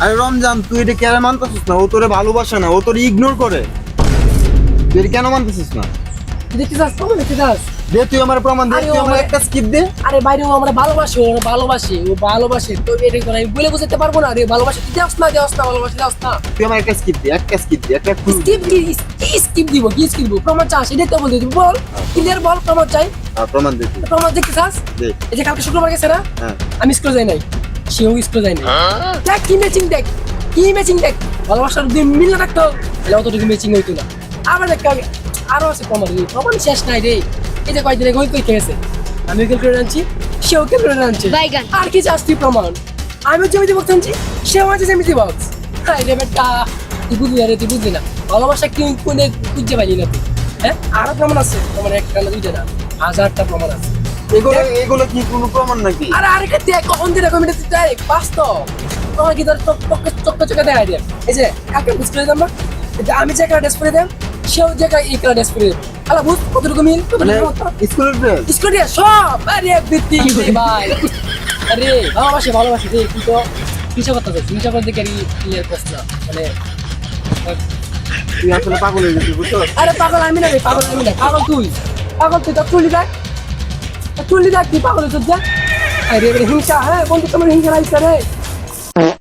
আরে রমজান, তুই এটা কেন মানতেছিস না? ও তোরে ভালোবাসে না, ও তোরে ইগনোর করে। তুই এটা কেন মানতেছিস না? তুই দেখতে চাস প্রমাণ দেখতে চাস? দে তুই আমার প্রমাণ দে, আরে তুই ও আমার আমার- একটা স্কিপ দে। আরে বাইরে ও আমরা ভালোবাসে, ও ভালোবাসে তো এটা করে আমি বলে বুঝতে পারবো না রে। ভালোবাসে তুই দেওস না ভালোবাসে দেওস না। তুই আমার একটা স্কিপ দে, একটা স্কিপ দে, একটা clue দে। স্কিপ দিব প্রমাণ চাস? এটা তো বলতে তুই বল, ক্লিয়ার বল প্রমাণ চাই। প্রমাণ দে তুই। প্রমাণ দেখতে চাস? দে। এই যে কালকে শুক্রবার গেছে না, হ্যাঁ। আমি স্কুলে যাই নাই, সেও স্কুলে যাই নাই। দেখ কি ম্যাচিং, দেখ ভালোবাসার দুই মিল না থাকতো তাহলে অতটুকু ম্যাচিং হইতো না। আবার দেখ আরো আছে প্রমাণ, প্রমাণ শেষ নাই রে। এই যে কয়েকদিন আগে কই গেছে, আমি ক্যালকুলেটর আনছি, সেও ক্যালকুলেটর আনছে। বাইগান। আর কি চাস তুই প্রমাণ? আমি জ্যামিতি বক্স আনছি, সেও আছে জ্যামিতি বক্স। হাই রে বেটা, তুই বুঝলি না ভালোবাসা কি কোনে খুঁজে পাইলি না তুই? হ্যাঁ, আরো প্রমাণ আছে, প্রমাণ একটা না দুইটা না, হাজারটা প্রমাণ আছে। এগুলো কি কোনো প্রমাণ নাকি? আরে আরেকটা দেখ, কখন দিয়ে রেকমেন্ড দেয় বাস্তব। তোমার কি তোর চোখে চোখে দেখা যায়? এই যে কাকে বুঝ করে দাম না, আমি যে একটা ড্রেস পরে দেন, সেও যে একটা এই কালার ড্রেস পরে দেন। আলা বুঝ কতটুকু মিল, মানে কতটুকু স্কুলের ড্রেস? স্কুল দিয়ে সব। আরে বৃত্তি ভাই, আরে ভালোবাসে রে, কিন্তু কিসব করতে চাই, কিসব করতে গেলি ক্লিয়ার করছ না মানে। তুই আসলে পাগল হয়ে গেছিস, বুঝছো? আরে পাগল আমি না রে, পাগল তুই, তো চুলি দেখ, তুই পাগল হয়ে যা। আরে হিংসা, হ্যাঁ বন্ধু তোমার হিংসা লাগছে রে।